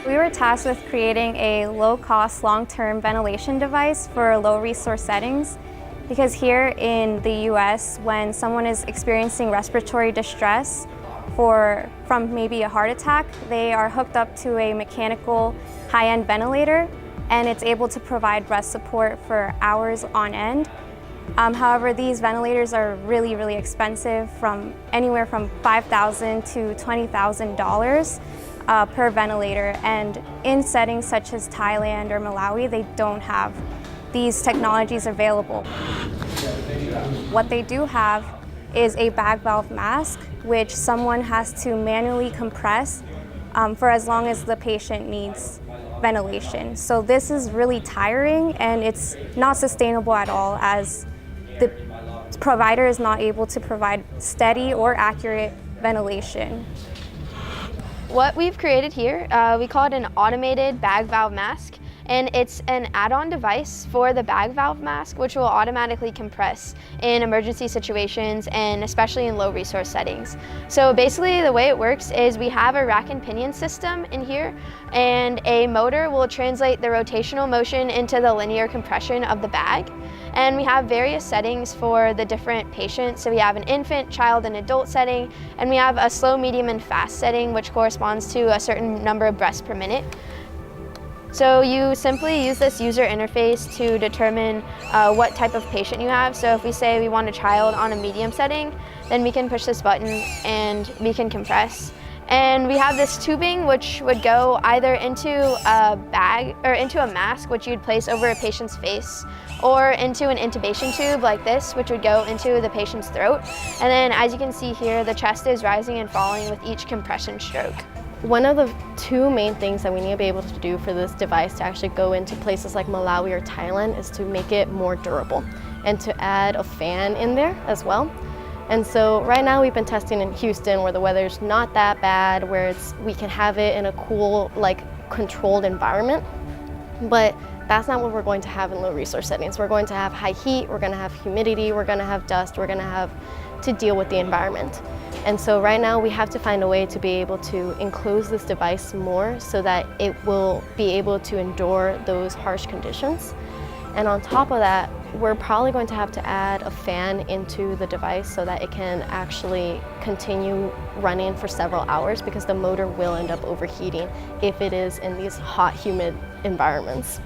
We were tasked with creating a low-cost, long-term ventilation device for low-resource settings because here in the US, when someone is experiencing respiratory distress from maybe a heart attack, they are hooked up to a mechanical high-end ventilator and it's able to provide breath support for hours on end. However, these ventilators are really expensive, from anywhere from $5,000 to $20,000 per ventilator, and in settings such as Thailand or Malawi, they don't have these technologies available. What they do have is a bag valve mask, which someone has to manually compress for as long as the patient needs ventilation. So this is really tiring and it's not sustainable at all, as the provider is not able to provide steady or accurate ventilation. What we've created here, we call it an automated bag valve mask, and it's an add-on device for the bag valve mask, which will automatically compress in emergency situations and especially in low resource settings. So basically the way it works is we have a rack and pinion system in here, and a motor will translate the rotational motion into the linear compression of the bag. And we have various settings for the different patients. So we have an infant, child, and adult setting, and we have a slow, medium, and fast setting, which corresponds to a certain number of breaths per minute. So you simply use this user interface to determine what type of patient you have. So if we say we want a child on a medium setting, then we can push this button and we can compress. And we have this tubing which would go either into a bag or into a mask, which you'd place over a patient's face, or into an intubation tube like this, which would go into the patient's throat. And then as you can see here, the chest is rising and falling with each compression stroke. One of the two main things that we need to be able to do for this device to actually go into places like Malawi or Thailand is to make it more durable and to add a fan in there as well. And so right now we've been testing in Houston where the weather's not that bad, where we can have it in a cool, controlled environment. But that's not what we're going to have in low resource settings. We're going to have high heat, we're going to have humidity, we're going to have dust, we're going to have to deal with the environment. And so right now we have to find a way to be able to enclose this device more so that it will be able to endure those harsh conditions. And on top of that, we're probably going to have to add a fan into the device so that it can actually continue running for several hours, because the motor will end up overheating if it is in these hot, humid environments.